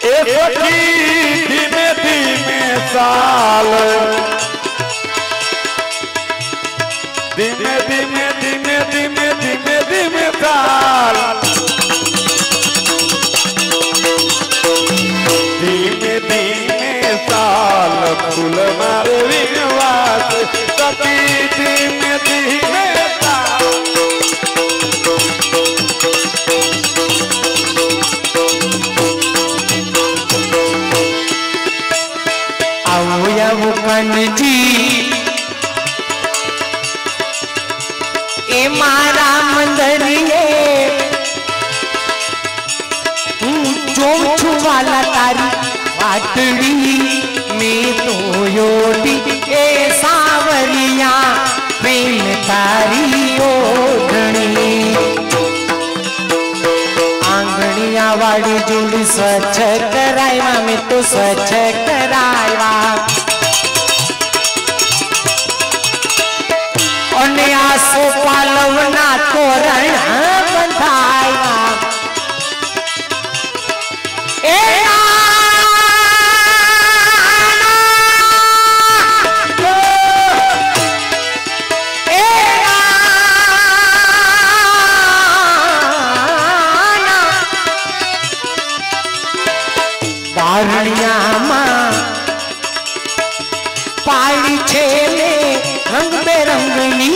ए सखी धीमे धीमे साल धीमे धीमे धीमे धीमे धीमे धीमे साल धीमे धीमे साल फूल मारे विनवास सखी धीमे धीमे साल आओ कनजी ए मारा मंदरिए जोम छुवाला तारी वाटड़ी में तो योटी ए सावरिया प्रेम तारी ओढ़नी आंगनिया वाली जुली स्वच्छ करायवा में तो स्वच्छ करायवा आसो पालवना तोरण बंधाया बारनिया मां पाली छेले रंग बेरंगनी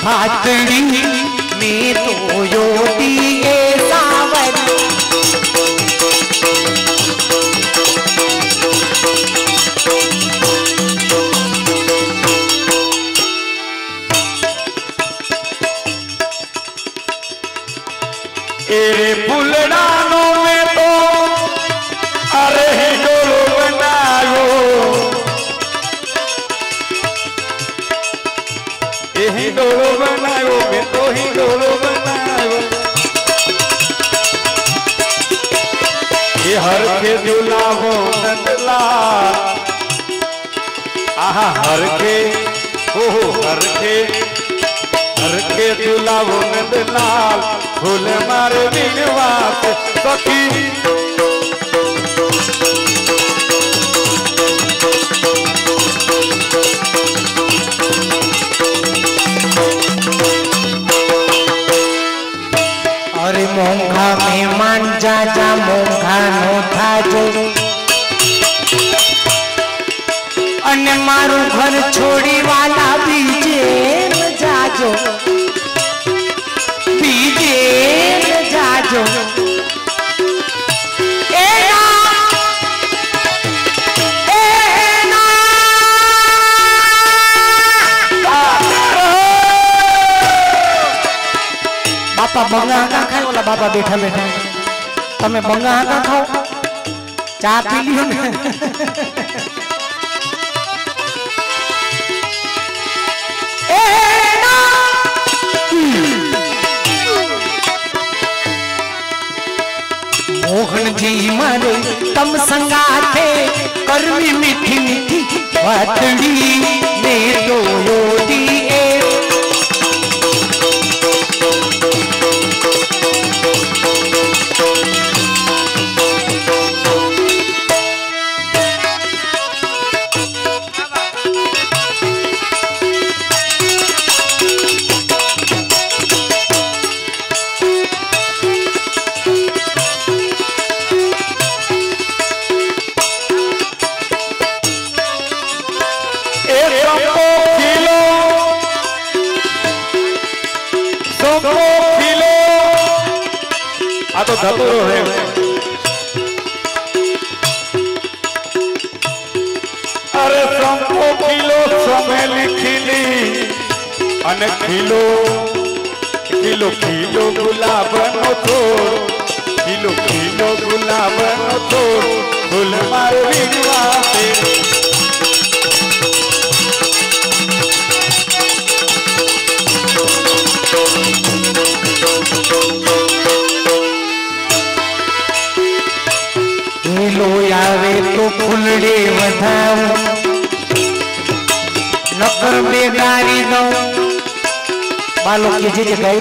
भातड़ी में तो योटी ए सावर एरे फुलडानों में तो अरे हिंडोलो बनायो हिंडोलो बनायो मैं तो हिंडोलो बनायो ये हर के दुलाहो नंदला आहा हर के ओहो हर के दुलाहो नंदलाल फूल मारे विनवास सखी अरे मोंघा मेहमान जाजा मोंघा नो थाजो अने मारू घर छोड़ी वाला बीजे न जाजो बीजे न जाजो बापा बंगा का खाए वाला बापा बैठा बैठा तमें बंगा का खाओ चा पी लियो ने मोहन जी मारे तम संगाथे करवी मीठी मीठी वातड़ी में तो योटी ए तो धतुरो है अरे संको किलो समय लिखिली अने किलो किलो किलो गुलाब नो छोड़ किलो किलो गुलाब नो छोड़ फूल मारे विनवासे आवे तो फूलड़े वधाव नकर बेगारी दो बालो की जे गई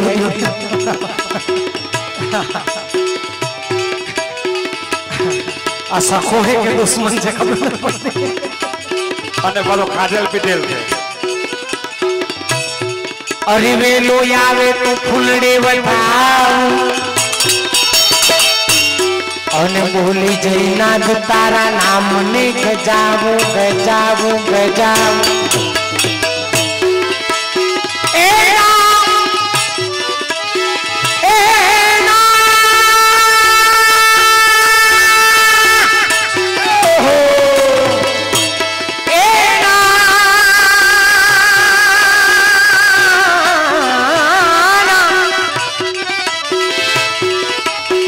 आ सखो है के दुश्मन से खबर न पड़ती અને પાછો કાજલ પટેલ છે अरे वेलो आवे तो फूलड़े बताओ અને બોલી જયનાથ તારા નામ ને ગજાવો ગજાવો ગજાવો એ નામ એ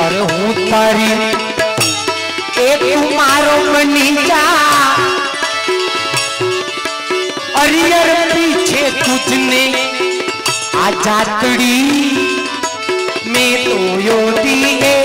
अरे हूँ तारी एक तुम्हारो बनी जा अरियर पीछे तुझने आ जातड़ी में तो योदी है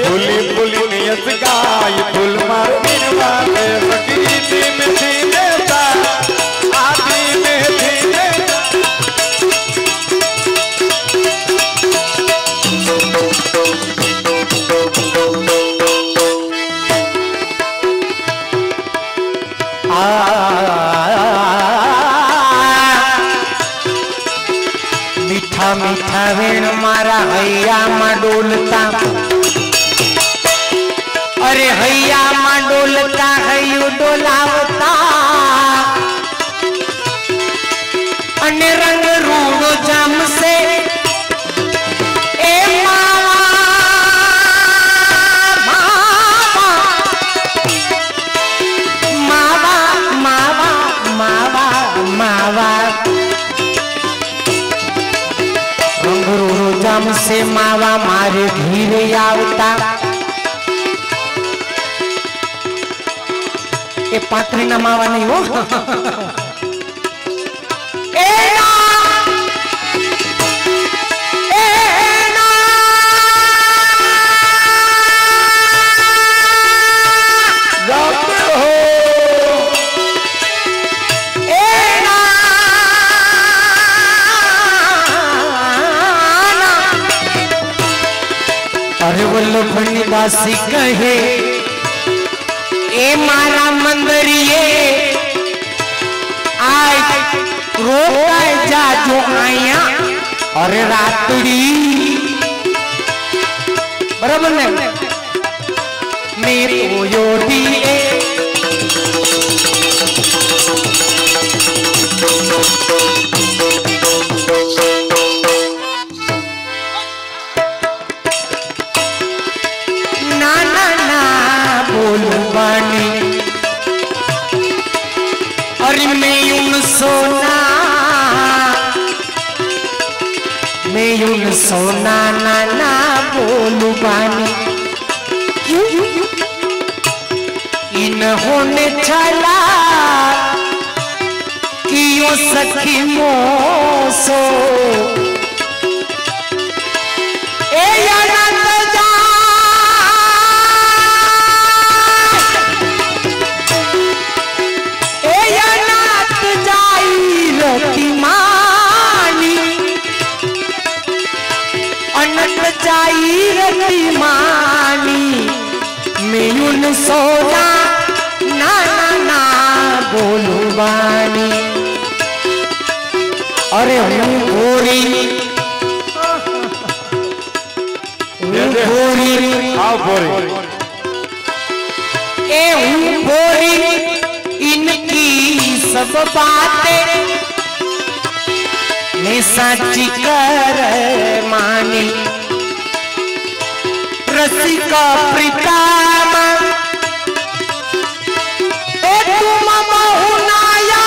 फूली फूली नियत गाय फूल मार वाले प्रकृति में थी नेता आदि में थी मीठा मीठा वेण मारा हैया में डोलता अरे हैया मां डोलता हैयू डोलावता अने रंग रूड़ो जाम से ए मावा मावा मावा मावा मावा रंग रूड़ो जाम से मावा मारे धीरे आवता ये पात्री ना मावा नहीं हो ए ना जाते हो ए ना अरे वल्लभनी दासी कहे ए मारा मंदरिए आय रोकाय जा जो आया अरे रातड़ी बराबर ने मेरे योदी ना ना ना बोल बानी और मैं यूं सोना ना ना बोलू बानी इन होने चला कियो सखी मोसो ए याना जा मानी मेयुन सोना ना ना ना बोलू बानी अरे हूँ गोरी ए हूँ गोरी इनकी सब बातें मैं साची कर मानी रसिका प्रीतम ए तुम बहुनाया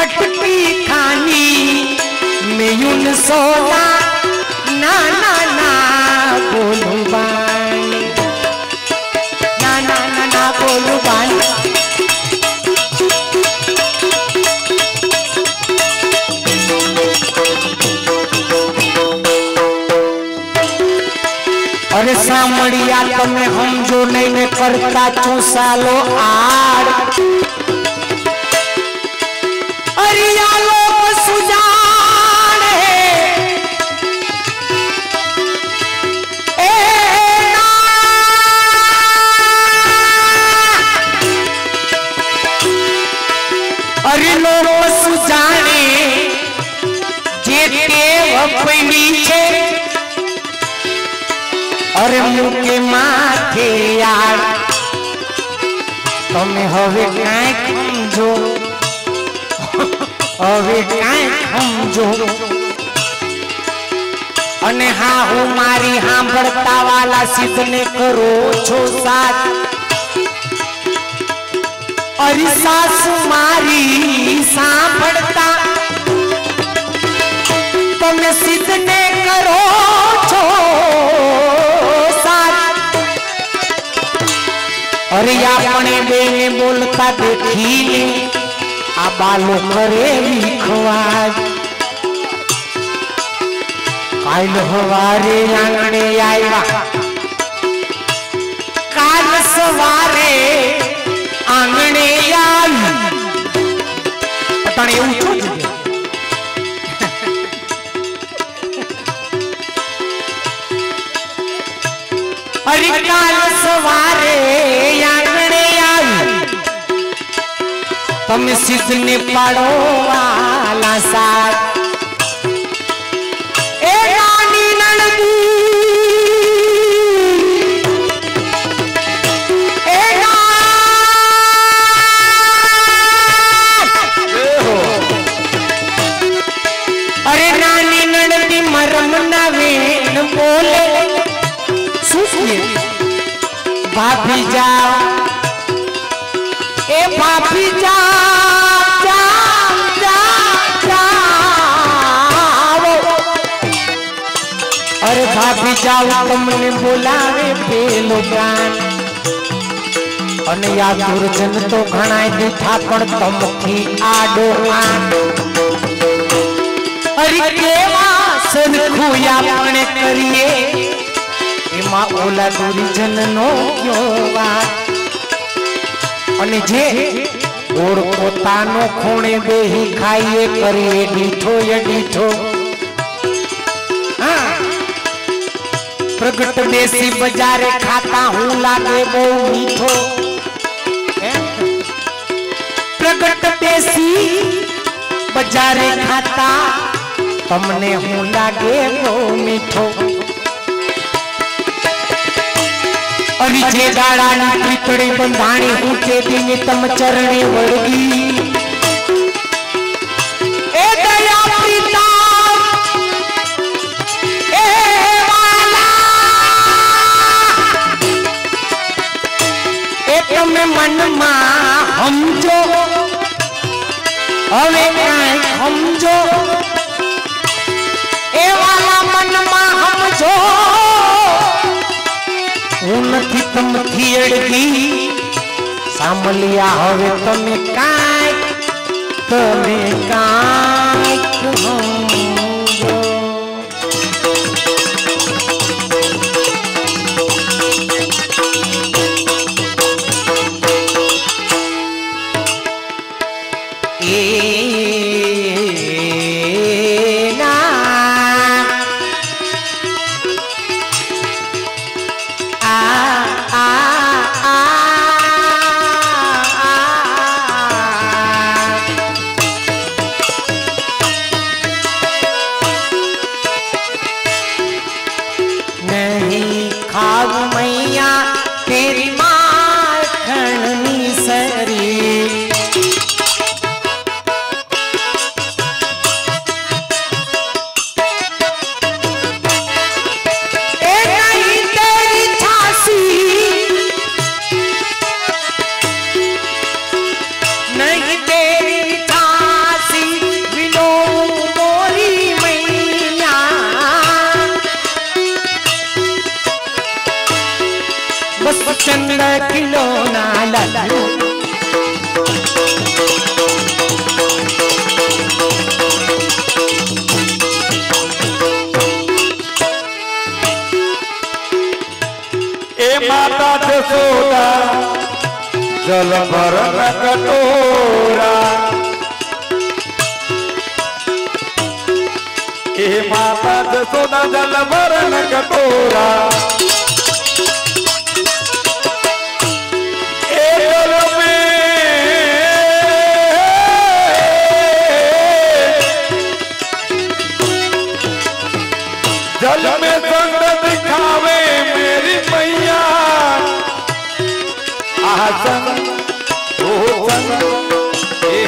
पटकी खानी में यून सोना ना ना ना बोलू बानी ना ना ना ना बोलू बानी। अरे सामड़िया तमे हम जो नहीं करता चूसालो आड़ अरिया लोग सुजाने ए ना अरे लोग सुजाने जेते अपनी छे अरे मुके माथे यार तमे हवे काई समझो हवे काई समझो अने हाँ हूँ मारी सांभळता वाला सिद्धने करो छो साथ अरे सासु मारी सांभळता तमे सिद्धने करो छो। अरे अपने बेने बोलता देखी ले आ बालो करे विखवाज काल हवारे आंगणे आया काल सवारे आंगणे आई अटाणे એવું છો જ अरे काल सवारे आंगणे आई तमे सिद्धने पाड़ो वाला साथ ए नानी नंदी ए अरे नानी नंदी मरम नवीन बोले भाभी जाओ ए भाभी जाओ जाओ जाओ अरे भाभी जाओ तुमने बोलावे पेलो गान अने या दुर्जन तो घणाय दीठा पण तमथी आडो आन अरे केवा सरखू आपणे करिए एमा ओला दुर्जन नो क्यों वात अने जे ओर पोतानो खूणे बेही खाइए करिए डीठो ये डीठो हाँ प्रगट बेसी बजारे खाता हूँ लागे बहु मीठो प्रगट बेसी बजारे खाता तमने हूँ लागे बहु मीठो अरी जे दाड़ा पीतड़ी बंधाणी ऊंचे दीनी तम चरणी वड़गी ए दया प्रीता ए वाला ए तमे मन मा हमजो हवे काई हमजो ए वाला मन मा हमजो उनथी तमथी अड़गी सामलिया हवे तमे काई हमजो जल भरन कटोरा ए माता जसोदा जल भरन कटोरा ए जल में संग दिखावे मेरी मैया आसन ओ संग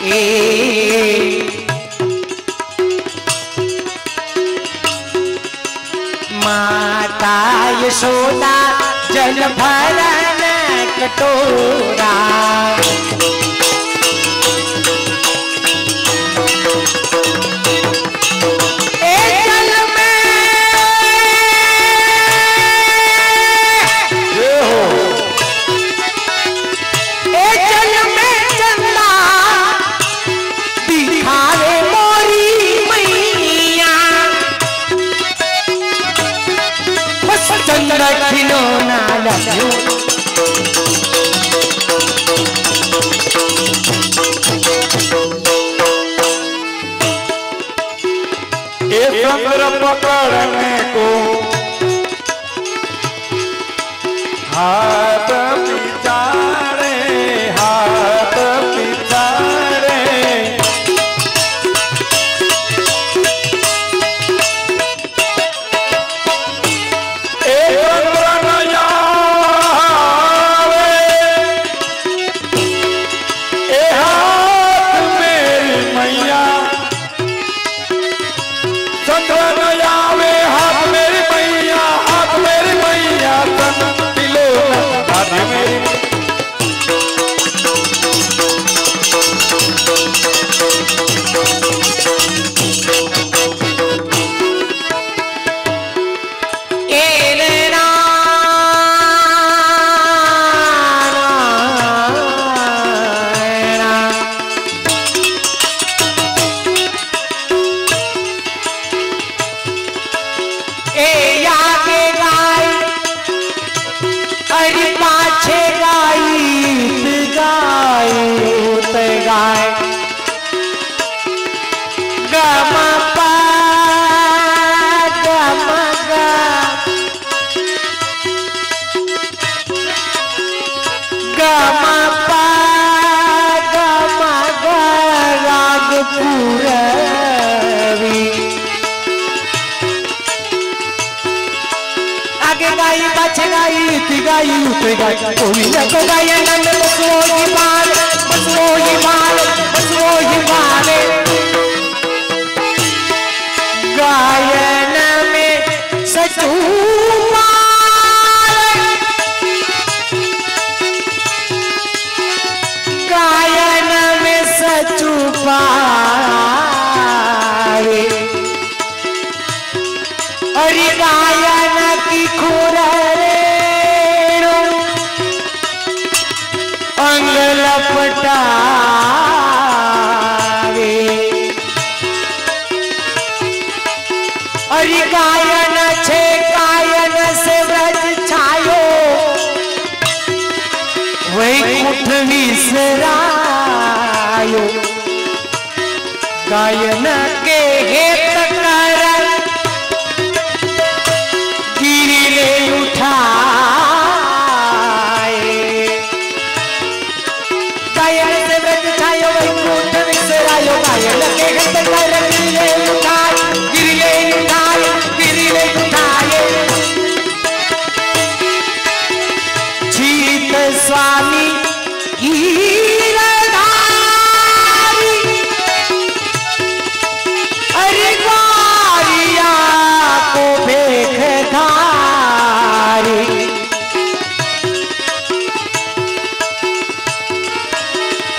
ए माता यशोदा जल भरन कटोरा खिलौना लगे ए चंद्र पकड़ने को हाथ पिछाड़े हाथ पिछाड़े गायन में सचू गायन में सचू पाए अरे गायन की खुर अंग लपटावे अरे गायन छे गायन से व्रज छायो वैकुंठ विसरायो गायन के हेत कर गिरी ले उठाए गायन से व्रज छायो वैकुंठ विसरायो गायन के हेत कर गिरी ले उठाए गिरी ले उठाए गिरी ले उठाए जीत स्वामी गिरधारी अरे ग्वारिया को भेखधारी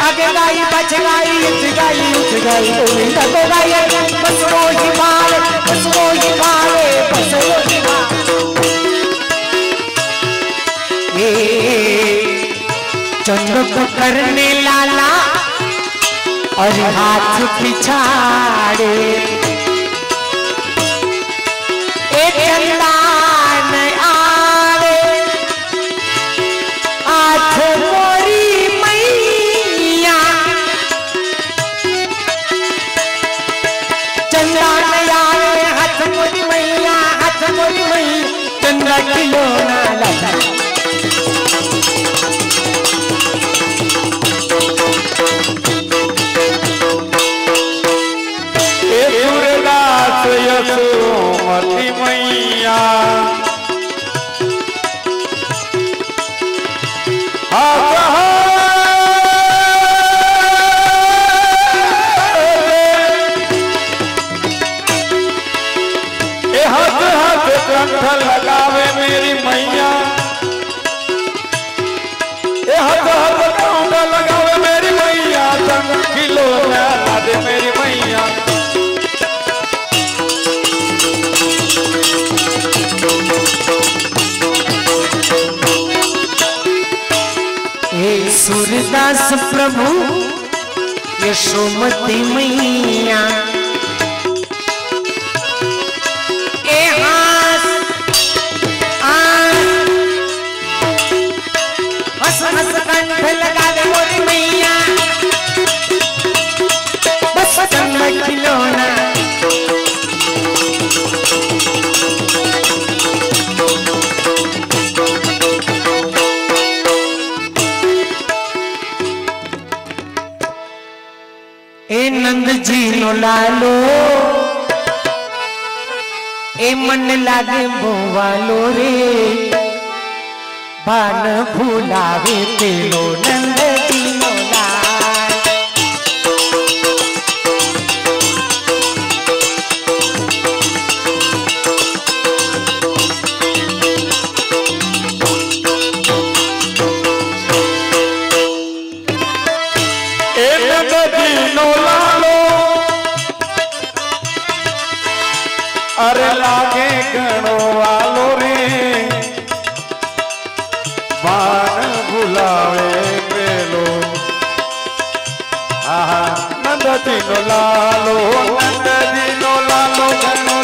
आगे गाई पछ गाई उठ गाई गोविंद को गाई बस वो ही मारे बस वो ही मारे बस वो ही मारे चंद्र को करने लाला और हाथ पिछाड़े एक चंदा न आवे हाथ मोरी मैया चंदा न आवे हाथ मोरी मैया चंदा खिलौना लगा यशोमती मैया हाथ हाथ कंठ लगावे मेरी मैया हाथ हाथ कंठ लगावे मेरी मैया संग खिलौना दे मेरी मैया सूरदास प्रभु यशोमती मैया ए हंस हंस कंठ लगा दे मोरी मैया बस चंदा खिलौना ए नंद जी नो लालो ए मन लागे बोवालो रे भान भूलावे तेलो नंद जी नो लाल ए नंद जी नो लालो अरे लागे गणो वालो रे बाण भुलावे पेलो आहा नंद जी नो लालो नंद जी नो लालो गणो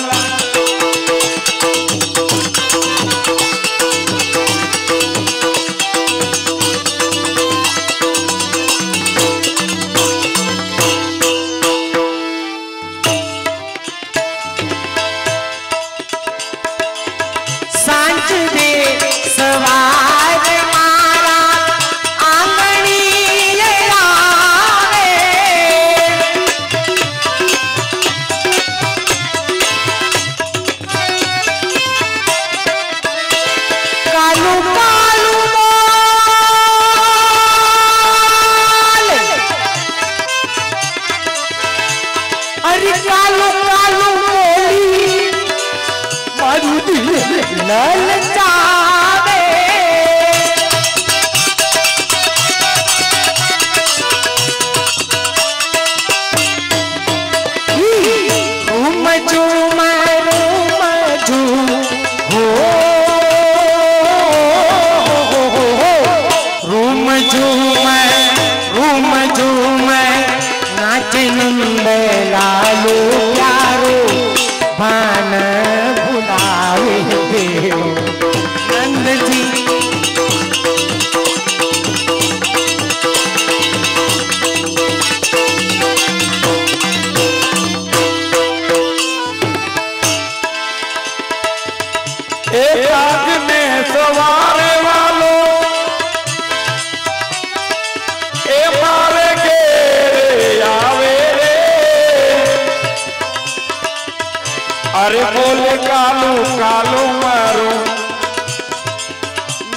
अरे बोले कालू कालू मारो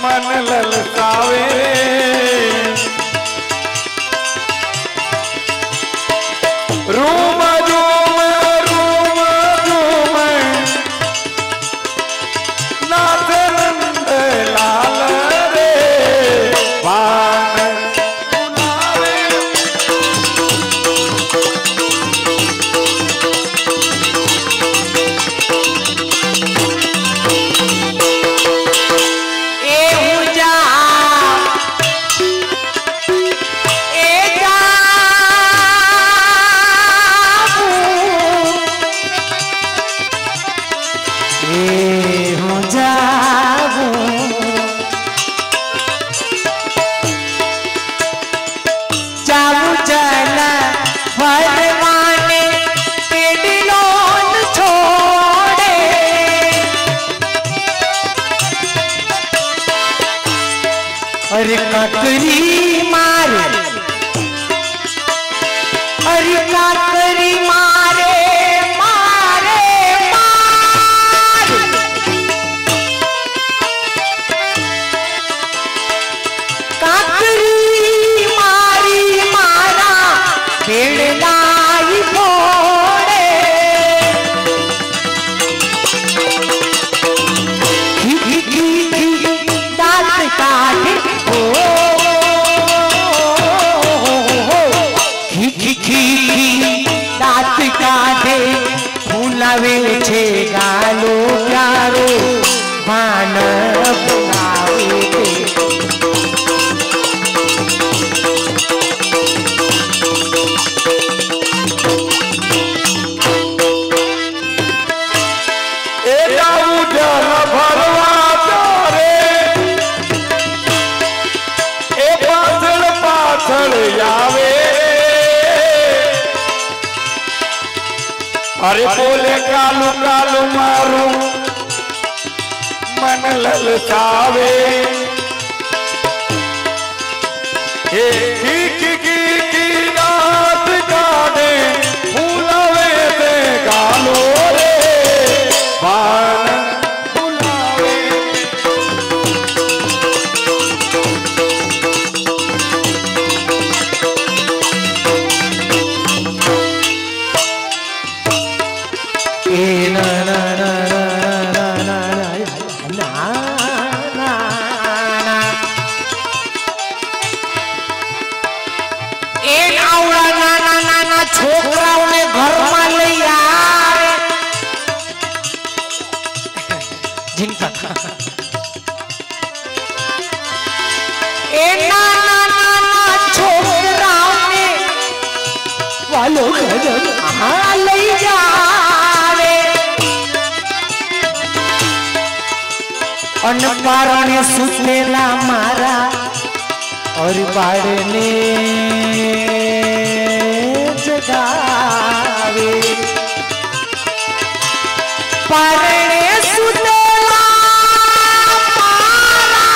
मन ललकावे रूम झूम नाथ नंद लाल रे बाण बुलावे काकरी मारे अरे काकरी मारे मारे मारे काकरी मारी मारा भेड़लाई फोड़े दांत काटे दांत काटे फूलावे छे गालो प्यारो भान बनावे अरे बोले कालू कालू मारू मन ललचावे की रात काटे फूलावे ते कालो रे बान फूलावे ना ना ना ना ना ना ना एक आवड़ा नाना नाना छोकराओने घરમાં લઈ આવે जिनका ए नाना नाना छोकराओने वालो घर हाँ લઈ જાવે अनपारणे सुतेला मारा और बाड़ने जगावे पारणे सुतेला मारा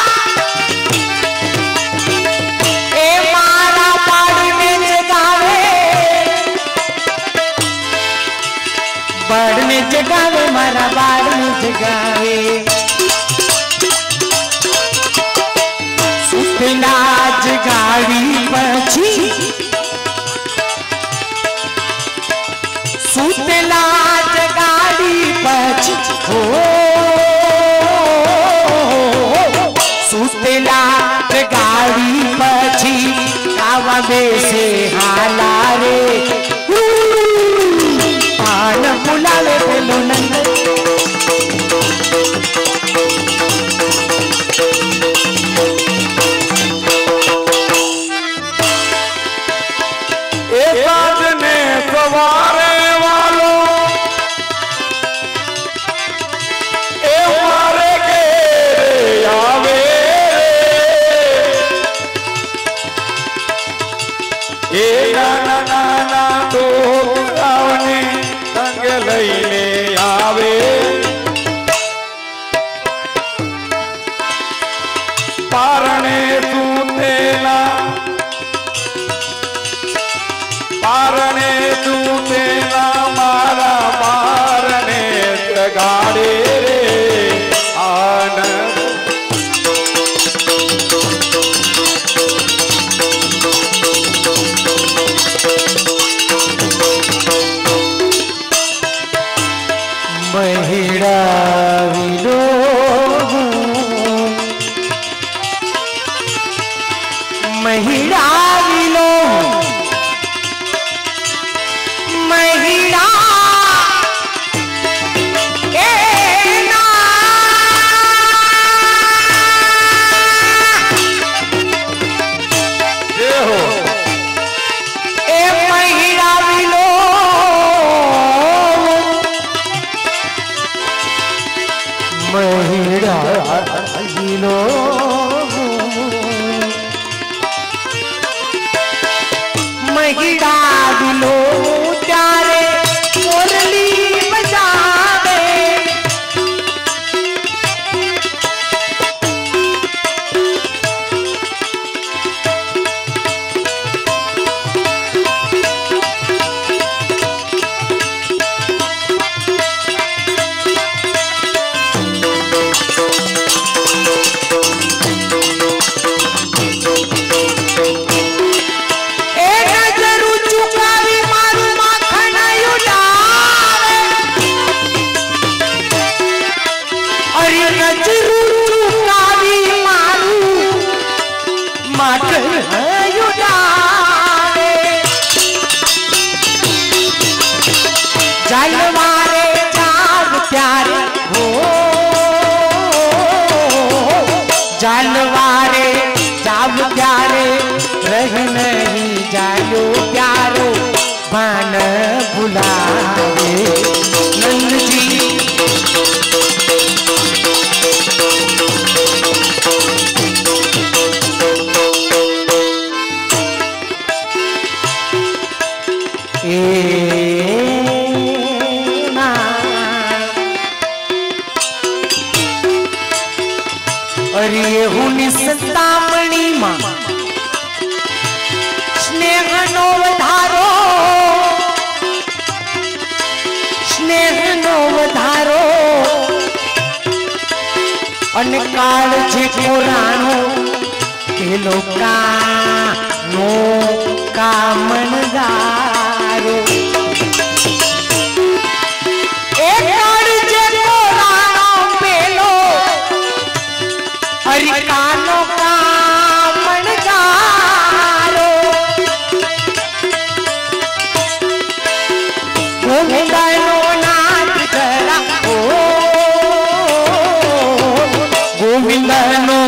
ए मारा बाड़ने जगावे बाड़ने जगावे मारा बाड़ने जगावे सुतलाज गाड़ी पछी सुतलाज गाड़ी पछी हो सुतलाज गाड़ी पछी कावा बेसे हाला रे पान बुलावे पेलो नंद सवारे वालो ए मारे के आवे ए नाना नाना तो आवने संग लईने आवे पारणे सूतेला पारणे सूतेला मारा पारणे गाड़े रे आन महिड़ा विलो महिड़ा विलो महिड़ा जालवारे जाव प्यारे हो, जालवारे जाव प्यारे रह नहीं जायो प्यारो भान भुलावे नंद जी। अरे हुनी संतामणी मां स्नेहनो वधारो, स्नेहनो वधारो अन काल जे पुराणो केलो कानो कामणगारो। एक काल जे पुराणो पेलो हरि कानो कामणगारो। गोविंदनो नाथ जरा ओ, गोविंदनो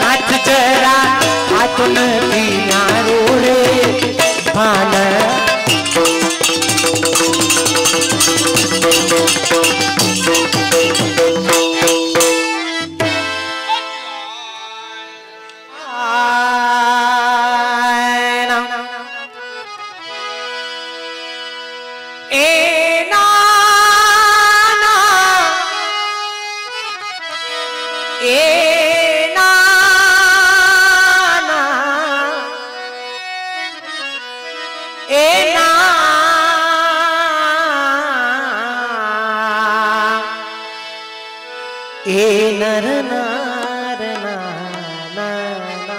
नाथ जरा आतुन दीनारो रे भान। नर नार ना ना ना।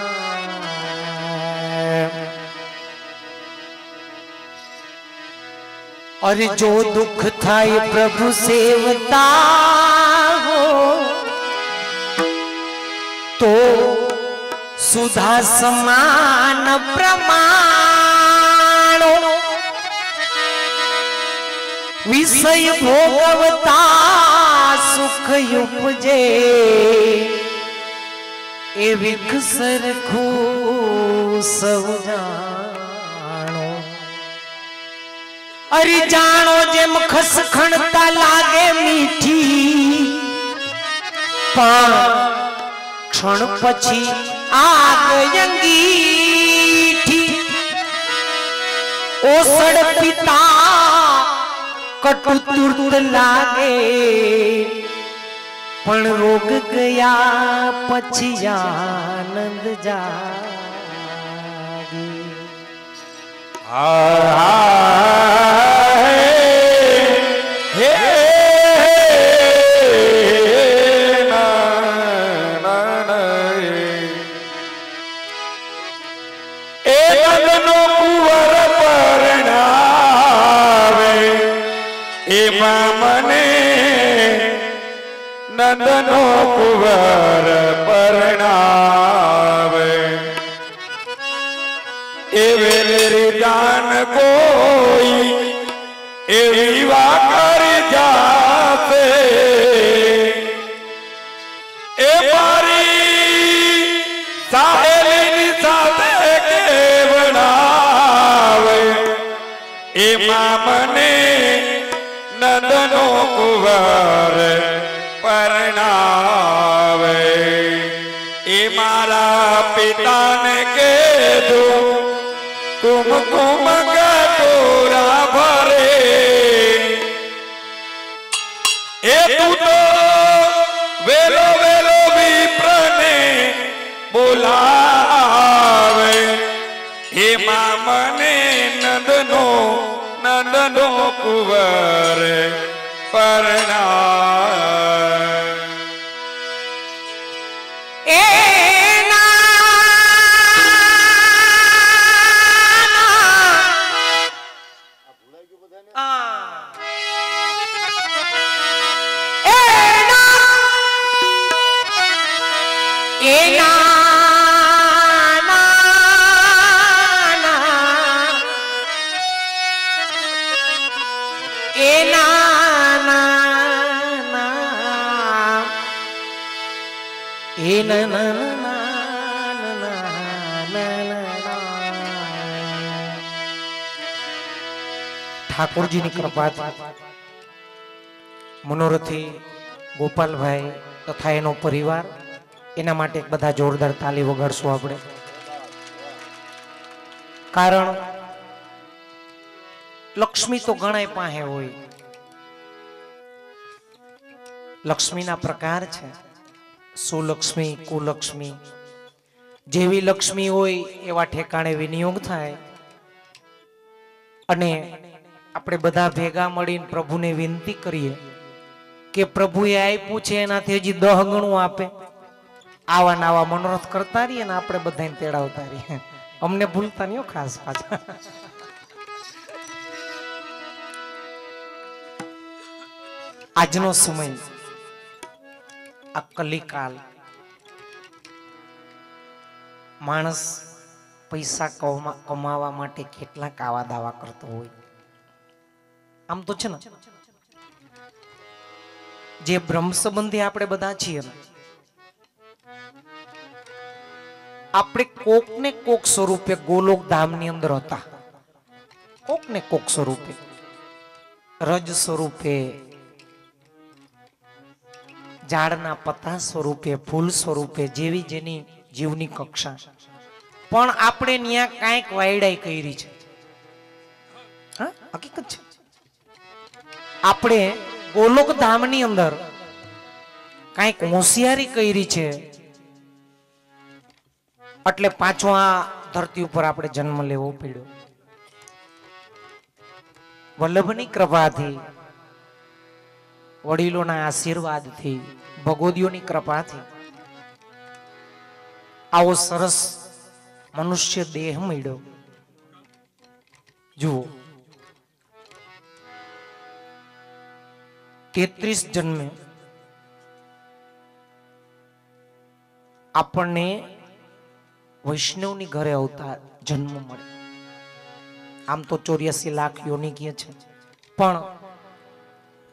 और जो दुख थाए प्रभु सेवता हो तो सुधा समान प्रमाणो विषय भोगवता सुख उपजे ए विकसर खो सब जानो। अरे जानो जेम खस खणता लागे मीठी पण क्षण पछी आग अंगीठी। ओसड़ पिता कटु तुरत लागे पण रोग गया पछी आनंद जागे। नंदनो कुंवर परणावे एवे मेरी जान कोई एवी वाकर जाते ए मारी साहेली साथे के बनावे ए मामने नंदनो कुंवर परणावे ए मारा पिता ने के दो कुमकुम कटोरा भरे ए तू तो वेलो वेलो विप्रने बुलावे ए मामने नंदनो नंदनो कुंवर परणावे। ना ના ના ના ઠાકોરજીની કૃપાથી મનોરથી ગોપાલભાઈ તથા એનો પરિવાર, એના માટે બધા જોરદાર તાલી વગાડશું આપણે. કારણ લક્ષ્મી તો ઘણાય પાસે હોય. લક્ષ્મીના પ્રકાર છે, સુલક્ષ્મી, કુલક્ષ્મી. જેવી લક્ષ્મી હોય એવા ઠેકાણે વિનિયોગ થાય. અને આપણે બધા ભેગા મળીને પ્રભુને વિનંતી કરીએ કે પ્રભુએ આપ્યું છે એનાથી હજી 10 ગણું આપે. આવા નવા મનોરથ કરતા રહીએ ને આપણે બધાને તેડાવતા રહીએ. અમને ભૂલતા નહીં ખાસ પાછા. આજનો સમય આ કલિકાલ, માણસ પૈસા કમાવા માટે કેટલાક આવા દાવા કરતો હોય. આમ તો છે ને, જે બ્રહ્મ સંબંધી આપણે બધા છીએ ને, આપણે કોક ને કોક સ્વરૂપે ગોલોક ધામની અંદર હતા. કોક ને કોક સ્વરૂપે, રજ સ્વરૂપે, ઝાડના પત્તા સ્વરૂપે, ફૂલ સ્વરૂપે, જેવી જેની જીવની કક્ષા. પણ આપણે ત્યાં કાંઈક વાયડાઈ કરી છે. હા, હકીકત છે. આપણે ગોલોક ધામની અંદર કાંઈક હોશિયારી કરી છે, એટલે પાછો આ ધરતી ઉપર આપણે જન્મ લેવો પડ્યો. વલ્લભની કૃપાથી, વડીલોના આશીર્વાદથી, ભગવદીઓની કૃપાથી આવો સરસ મનુષ્ય દેહ મળ્યો. જુઓ, 33 જન્મે આપણને વૈષ્ણવની ઘરે આવતા જન્મ મળે. આમ તો 84 લાખ યોની કહે છે, પણ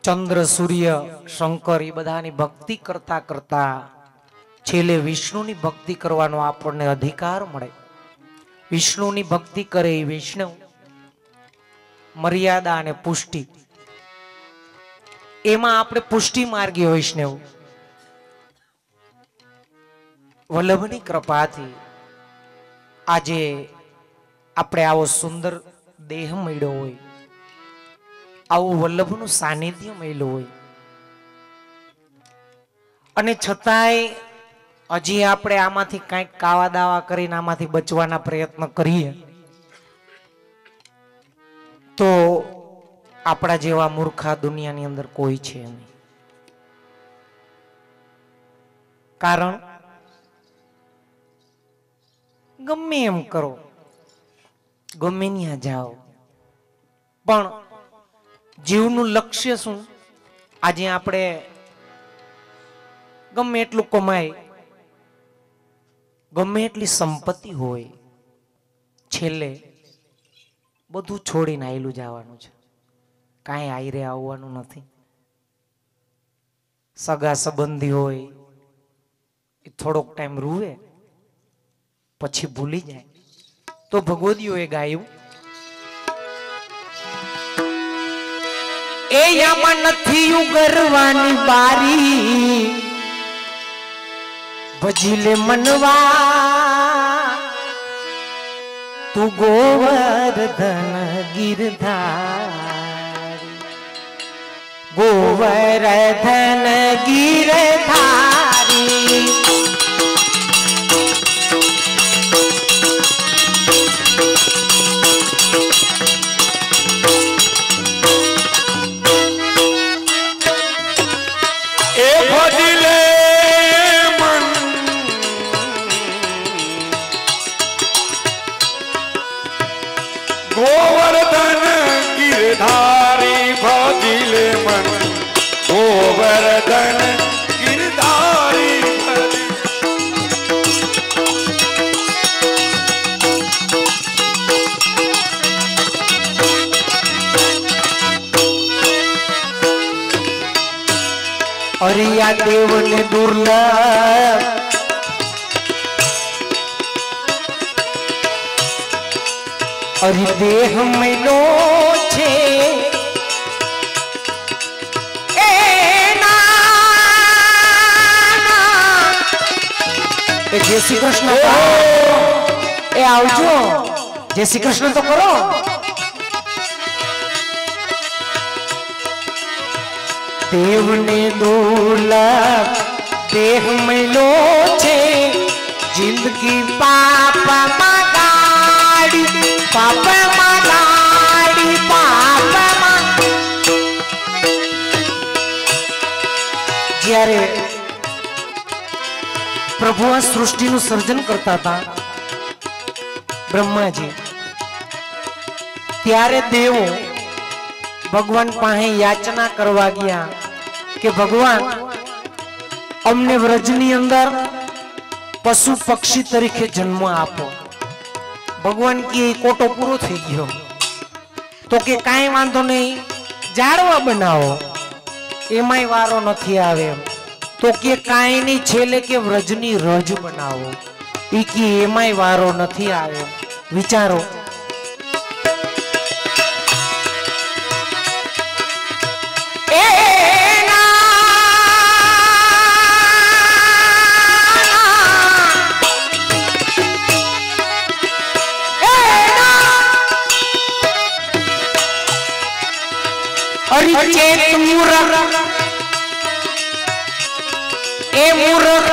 ચંદ્ર, સૂર્ય, શંકર એ બધાની ભક્તિ કરતા કરતા છેલ્લે વિષ્ણુની ભક્તિ કરવાનો આપણને અધિકાર મળે. વિષ્ણુની ભક્તિ કરે એ વૈષ્ણવ. મર્યાદા અને પુષ્ટિ, એમાં આપણે પુષ્ટિ માર્ગી વૈષ્ણવ. વલ્લભની કૃપાથી આજે આપણે આવો સુંદર દેહ મળ્યો હોય, આવું વલ્લભનું સાનિધ્ય મળ્યું હોય, અને છતાંય હજી આપણે આમાંથી કંઈક કાવા દાવા કરીને આમાંથી બચવાના પ્રયત્ન કરીએ તો આપણા જેવા મૂર્ખા દુનિયાની અંદર કોઈ છે નહીં. કારણ ગમે એમ કરો, ગમે ત્યાં જાઓ, પણ જીવનું લક્ષ્ય શું? આજે આપણે ગમે એટલું કમાય, ગમે એટલી સંપત્તિ હોય, છેલ્લે બધું છોડીને આયલું જવાનું છે. કાંઈ આયરે આવવાનું નથી. સગા સંબંધી હોય એ થોડોક ટાઈમ રૂવે, પછી ભૂલી જાય. તો ભગવદીઓએ ગાયું, એ યામાં નથી ઉગરવાની બારી, ભજીલે મનવા તું ગોવર્ધન ગિરધારી, ગોવર્ધન ગિરધારી. गोवर्धन गिरधारी भजिले मन, गोवर्धन गिरधारी अरिया देव ने दुर्लभ अरे देह मैलो छे जय श्री कृष्ण ए आवजो जय श्री कृष्ण तो करो देव ने दुर्लभ देह मैलो छे जिंदगी पाप में गाड़ी पाप में गाड़ी पाप में જ્યારે प्रभु आ सृष्टि नु सर्जन करता था ब्रह्मा जी त्यारे देवो भगवान पाहे याचना करवा गया कि भगवान अमने व्रजनी अंदर पशु पक्षी तरीके जन्म आपो भगवान की कोटो पूरो थी गयो तो के काई वांधो नहीं जाड़वा बनाओ एमाय वारो नथी आवे तो के काई नहीं छेले के व्रजनी रज बनावो ई की एमाय वारो नथी आवे विचारो अरे चेत मूरख ए मूरख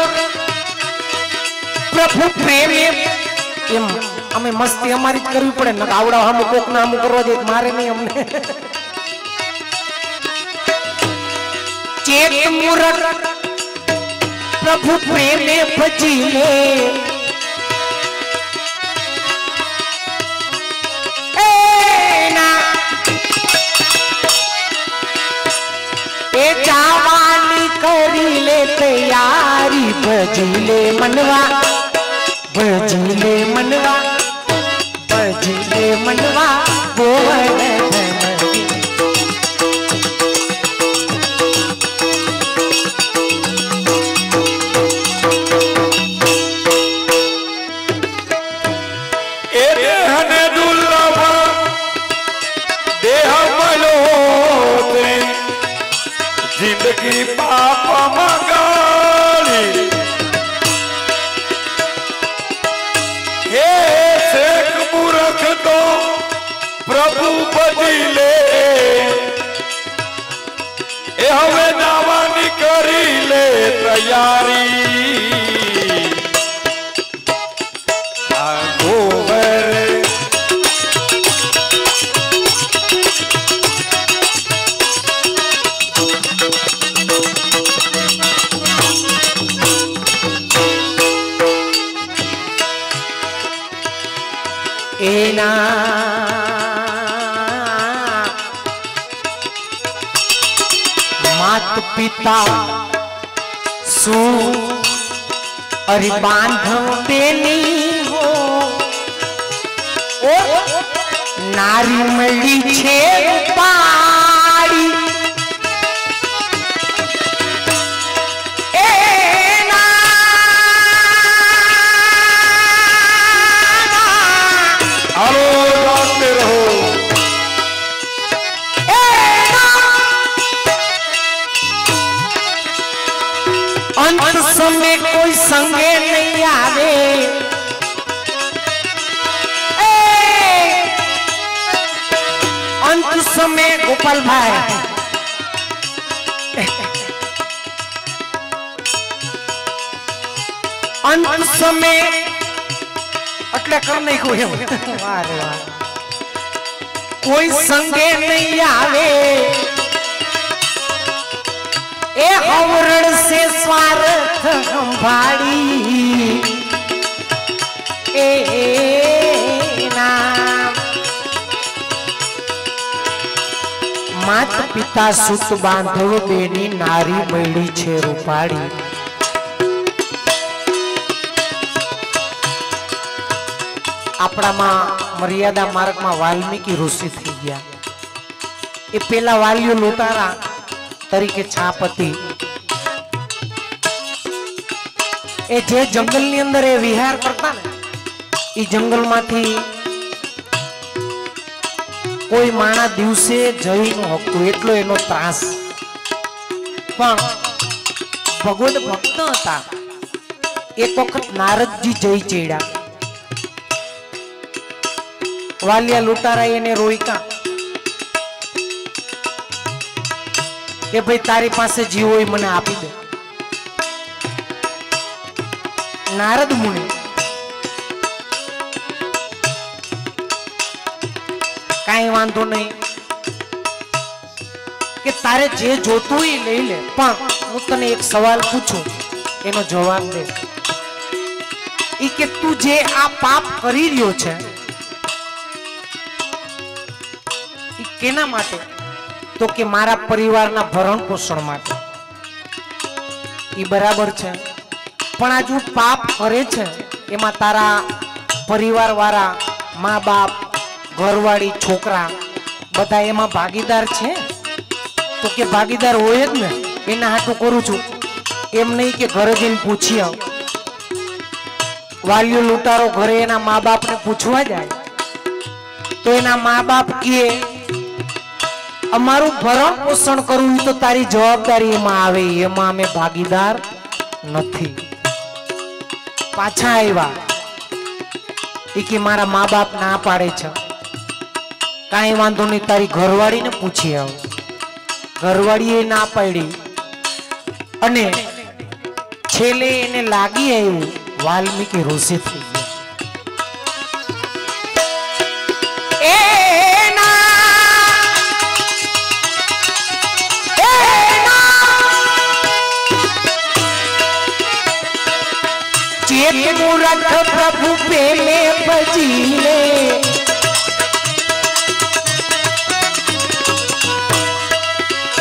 प्रभु प्रेम एम हमें मस्ती हमारी करवी पड़े न आवड़ा हम कोक ना हम करवा दे मारे नहीं हमने चेत मूरख प्रभु प्रेम भजी ले जावानी करी ले तैयारी बजीले मनवा बजीले मनवा बजीले मनवा बोल जिंदगी पाप मंगाली हे शेख मूर्ख तो प्रभु बदले ए हवे नावानी करी ले तैयारी एना मात पिता सु अरे बांधव बेनी हो ओ नारी मड़ी छे पाड़ी अंत समय कोई संगे नहीं आवे अंत समय गोपाल भाई अंत समय એટલે કર નહીં કોઈ વાહ વાહ કોઈ સંગે नहीं आवे ए अवरण से स्वार्थ संभाड़ी ए नाम मात पिता सुत बांधव बेनी नारी मળી છે રૂપાળી આપણામાં મર્યાદા માર્ગમાં વાલ્મીકી ઋષિ થઈ ગયા એ પેલા વાલિયો લોટારા तरीके छापती ए जे जंगल नी अंदर ए विहार करता ने ई जंगल माथी કોઈ માણા દિવસે જઈ ન હકતું એટલો એનો ત્રાસ. પણ ભગવદ ભક્ત હતા. એક વખત નારદજી જઈ ચડ્યા. વાલિયા લૂંટારા એને રોઈકા કે ભાઈ તારી પાસે જીવ હોય મને આપી દે. નારદ મુનિ કાંઈ વાંધો નહીં કે તારે જે જોતું હોય લઈ લે, પણ હું તને એક સવાલ પૂછું એનો જવાબ દે. ઈ કે તું જે આ પાપ કરી રહ્યો છે ઈ કેના માટે? તો કે મારા પરિવારના ભરણ પોષણ માટે. ઈ બરાબર છે, પણ આ જો પાપ કરે છે એમાં તારા પરિવાર વાળા, મા બાપ, ઘરવાળી, છોકરા બધા એમાં ભાગીદાર છે? તો કે ભાગીદાર હોય જ ને, એના હાટું કરું છું. એમ નહીં કે ઘરે જઈને પૂછી આવ. વાલીઓ લૂંટારો ઘરે એના મા બાપને પૂછવા જાય તો એના મા બાપ કહે અમારું ભરણ પોષણ કરવું તો તારી જવાબદારી એમાં આવે, એમાં અમે ભાગીદાર નથી. પાછા આવ્યા એ કે મારા મા બાપ ના પાડે છે. કાંઈ વાંધો નહીં, તારી ઘરવાળીને પૂછી આવ. ઘરવાળીએ ના પાડી અને છેલ્લે એને લાગી આવ્યું વાલ્મીકી ઋષિ થઈ ગયા. મૂરખ પ્રભુ પેલે ભજી લે,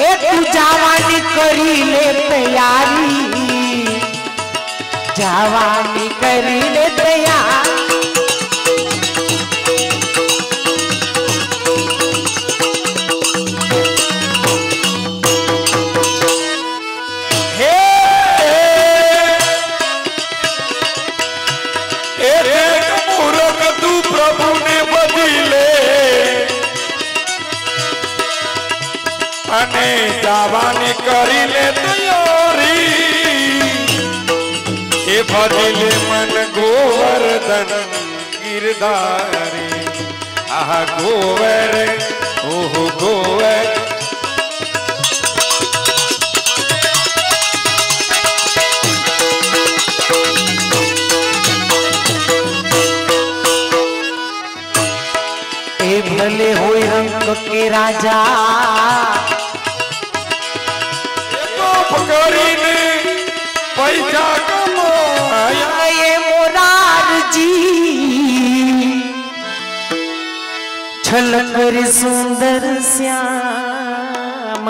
એ તું જવાની કરી લે તૈયારી, જવાની કરી લે તૈયાર. અને જવાની કરી લે તૈયારી, એ ભજી લે મન ગોવર્ધન ગિરધારી. આહા ગોવર, ઓહો ગોવર. એ ભલે હોય રંગ કે રાજા, કરીને પૈસા કમાયા. એ મોરારજી છલકર સુંદર શ્યામ,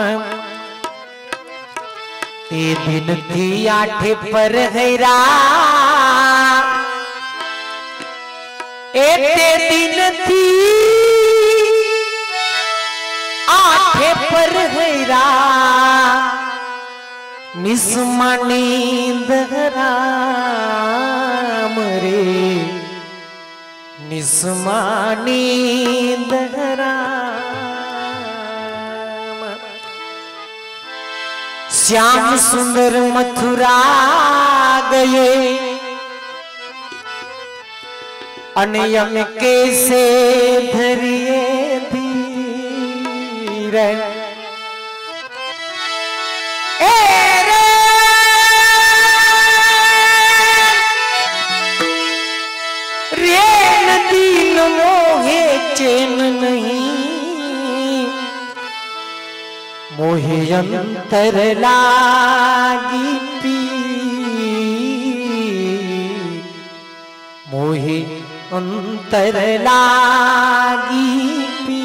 તે દિનથી આઠે પર હૈરા, એ તે દિનથી આઠે પર હૈરા, નિસ્માની દહરામ રે, નિસ્માની દહરામ. શ્યામ સુંદર મથુરા ગયે અને યમ કેસે ધરીએ ધીર, चैन नहीं मोहे अंतर लागी पी, मोहे अंतर लागी पी.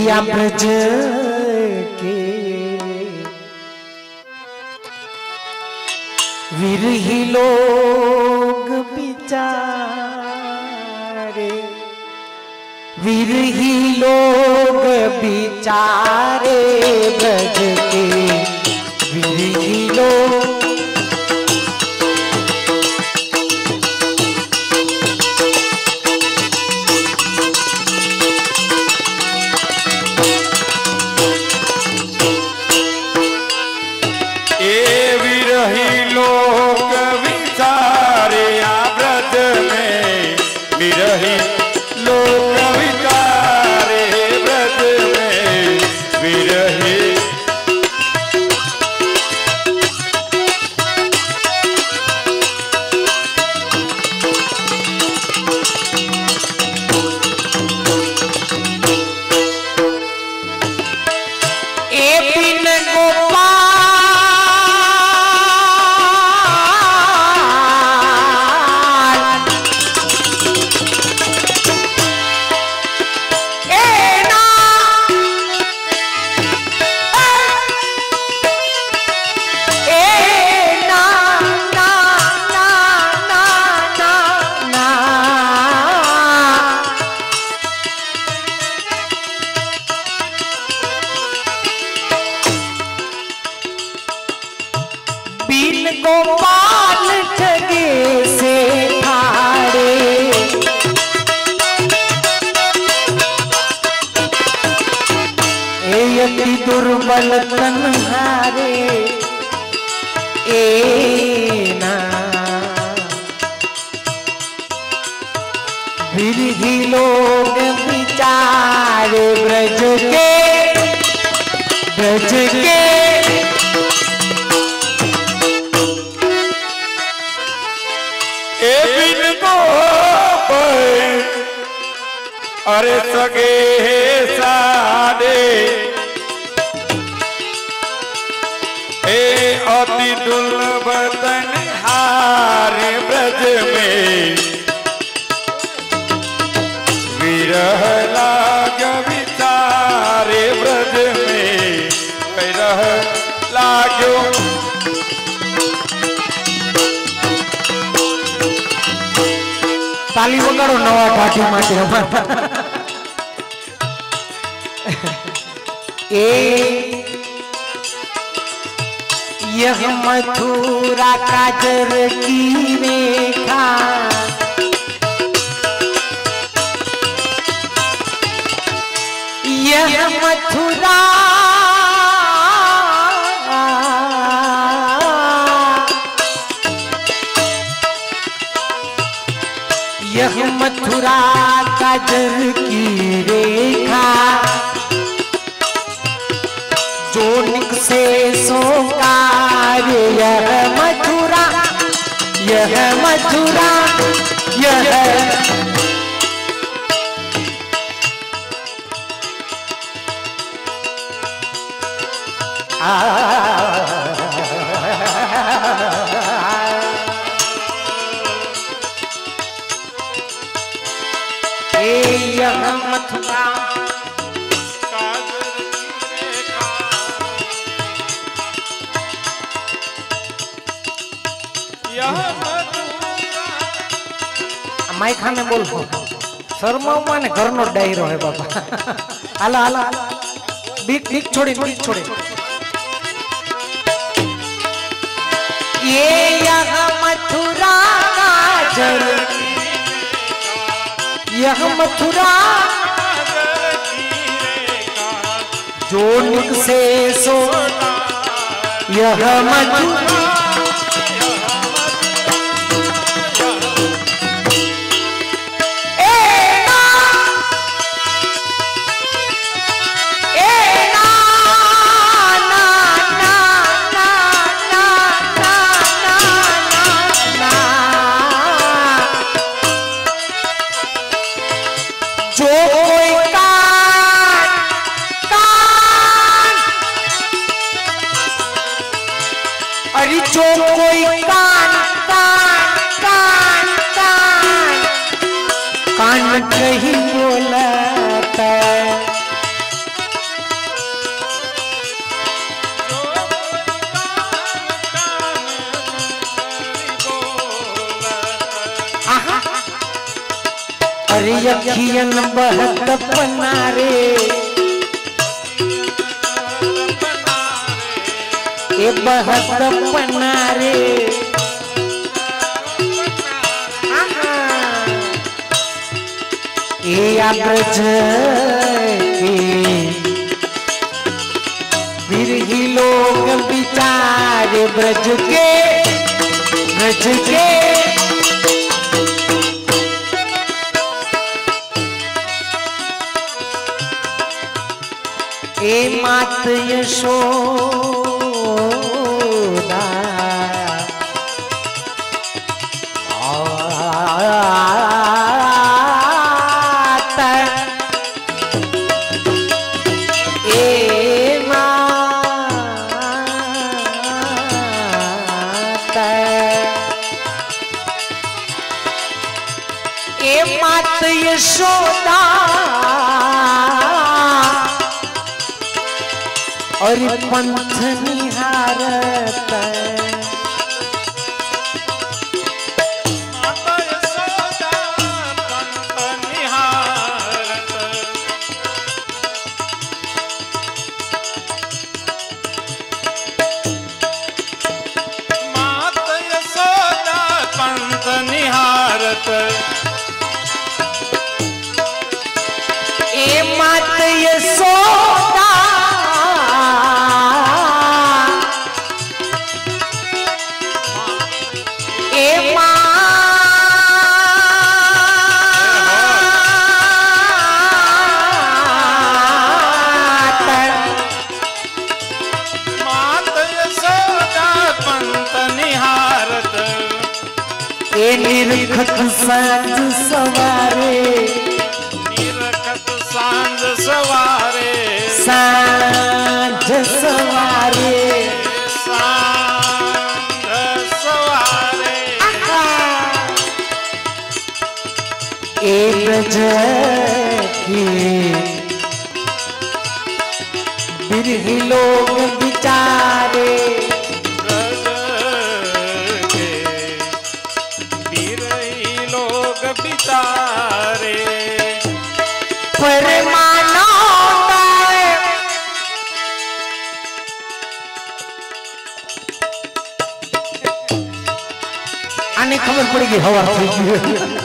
या ब्रज के विरही लोग बिचारे, विरही लोग बिचारे, ब्रज के विरही लोग विरही लोक विचारे ब्रज में विरही। गोपाल ठगे से ठाड़े यति दुर्बल तन्हारे ए ना विरही लोग विचारे ब्रज के अरे सगे सादे ए अति दुर्लभ तन्हारे ब्रज में विरह लाग विचारे ब्रज में विरह लागो। ताली वगाड़ो नवा ठाठी माटे यह मथुरा काजर की रेखा यह मथुरा यह मथुरा काजर की रेखा जोनिक से सोकार यह मथुरा यह यह मथुरा माई खाने बोल शर्मा ने घर नो डायरो है बाबा हाला हाला बीक छोड़ी ये यह मथुरा काजर यह मथुरा जोनिक से सो यह मथुरा जो कोई कान नहीं बोलता अरे अखियन बहत पनारे ए बहत पनारे ए ब्रज के विरही लोग विचारे ब्रज के ए मात यशोदा मात यशोदा और पंथ निहारत माता यशोदा पंथ निहारत माता यशोदा पंथ निहारत मात यशोदा मात यशोदा पंथ निहारत निरखत सांझ सवारे सांझ सवारे सांझ सवारे सांझ सवारे ए ब्रज की बिरही लोग बिचारे ब्रज के बिरही लोग बिचारे आने खबर पड़ेगी हवा थी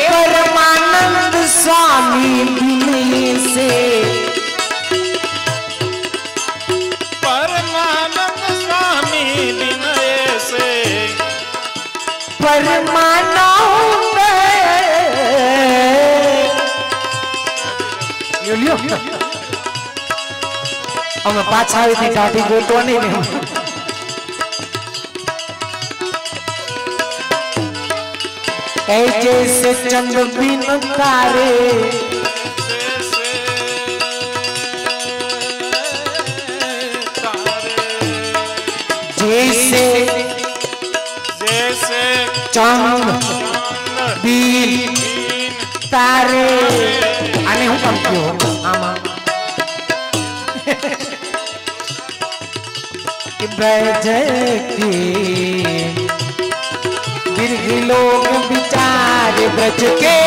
परमानंद स्वामी विनय से परमानंद स्वामी विनय से परमानंद लियो અમે પાછા આવી હતી ટાઢી ગોતવાની ને એ જૈસે ચંદ બિન તારે जैसे जैसे चंद बीन तारे आने हूँ कम क्यों आमा ब्रज की बिरही लोग बिचारे ब्रज के